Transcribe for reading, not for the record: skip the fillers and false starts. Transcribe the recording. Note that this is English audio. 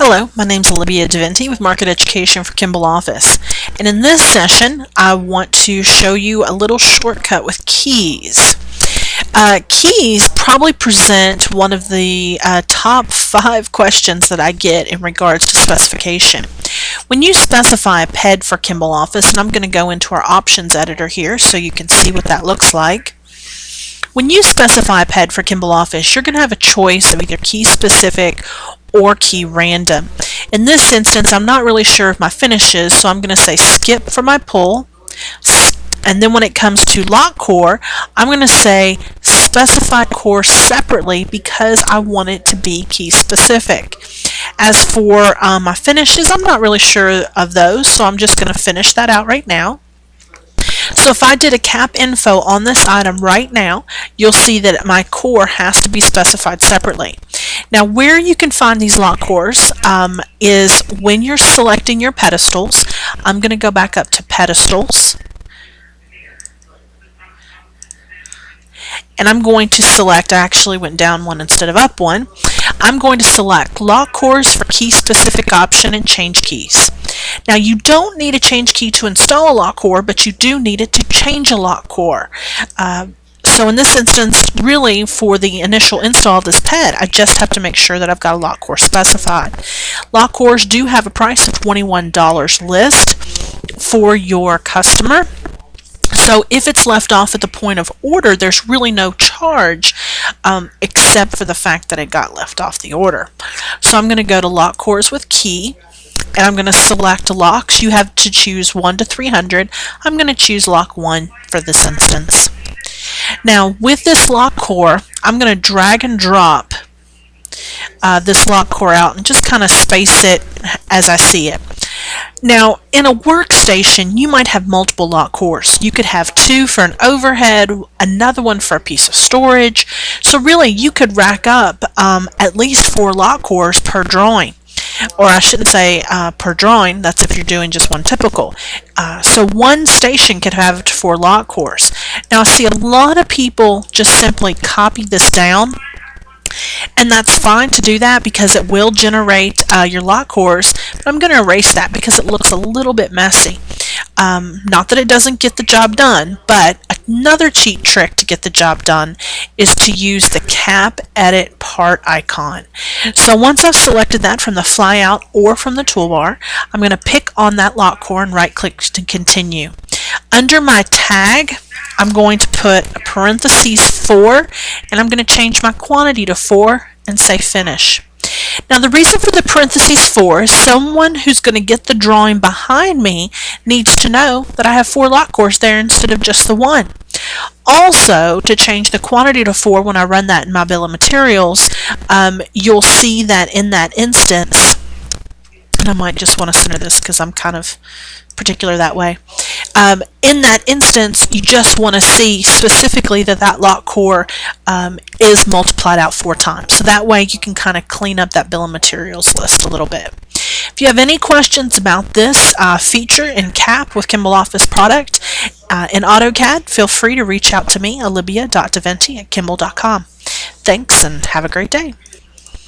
Hello, my name is alibia.devente with Market Education for Kimball Office, and in this session I want to show you a little shortcut with keys. Keys probably present one of the top 5 questions that I get in regards to specification. When you specify a PED for Kimball Office, and I'm going to go into our options editor here so you can see what that looks like. When you specify a PED for Kimball Office, you're going to have a choice of either key specific or key random. In this instance, I'm not really sure of my finishes, so I'm going to say skip for my pull. And then when it comes to lock core, I'm going to say specify core separately because I want it to be key specific. As for my finishes, I'm not really sure of those, so I'm just going to finish that out right now. So if I did a cap info on this item right now, you'll see that my core has to be specified separately. Now where you can find these lock cores is when you're selecting your pedestals. I'm going to go back up to pedestals. And I'm going to select, I actually went down one instead of up one. I'm going to select lock cores for key specific option and change keys. Now you don't need a change key to install a lock core, but you do need it to change a lock core. So in this instance, really for the initial install of this PED, I just have to make sure that I've got a lock core specified. Lock cores do have a price of $21 list for your customer. So if it's left off at the point of order, there's really no charge except for the fact that it got left off the order. So I'm going to go to lock cores with key, and I'm going to select locks. You have to choose 1 to 300. I'm going to choose lock 1 for this instance. Now with this lock core, I'm going to drag and drop this lock core out and just kind of space it as I see it. Now in a workstation you might have multiple lock cores. You could have 2 for an overhead, another one for a piece of storage. So really you could rack up at least 4 lock cores per drawing. Or I shouldn't say per drawing, that's if you're doing just one typical. So one station could have 4 lock cores. Now I see a lot of people just simply copy this down, and that's fine to do that because it will generate your lock cores, but I'm going to erase that because it looks a little bit messy. Not that it doesn't get the job done, but another cheat trick to get the job done is to use the cap edit part icon. So once I've selected that from the flyout or from the toolbar, I'm going to pick on that lock core and right click to continue. Under my tag, I'm going to put a parentheses 4, and I'm going to change my quantity to 4 and say finish. Now the reason for the parentheses 4 is someone who's going to get the drawing behind me needs to know that I have 4 lock cores there instead of just the 1. Also, to change the quantity to 4 when I run that in my bill of materials, you'll see that in that instance, and I might just want to center this because I'm kind of particular that way. In that instance, you just want to see specifically that that lock core is multiplied out 4 times. So that way you can kind of clean up that bill of materials list a little bit. If you have any questions about this feature in CAP with Kimball Office product in AutoCAD, feel free to reach out to me, alibia.devente@kimball.com. Thanks and have a great day.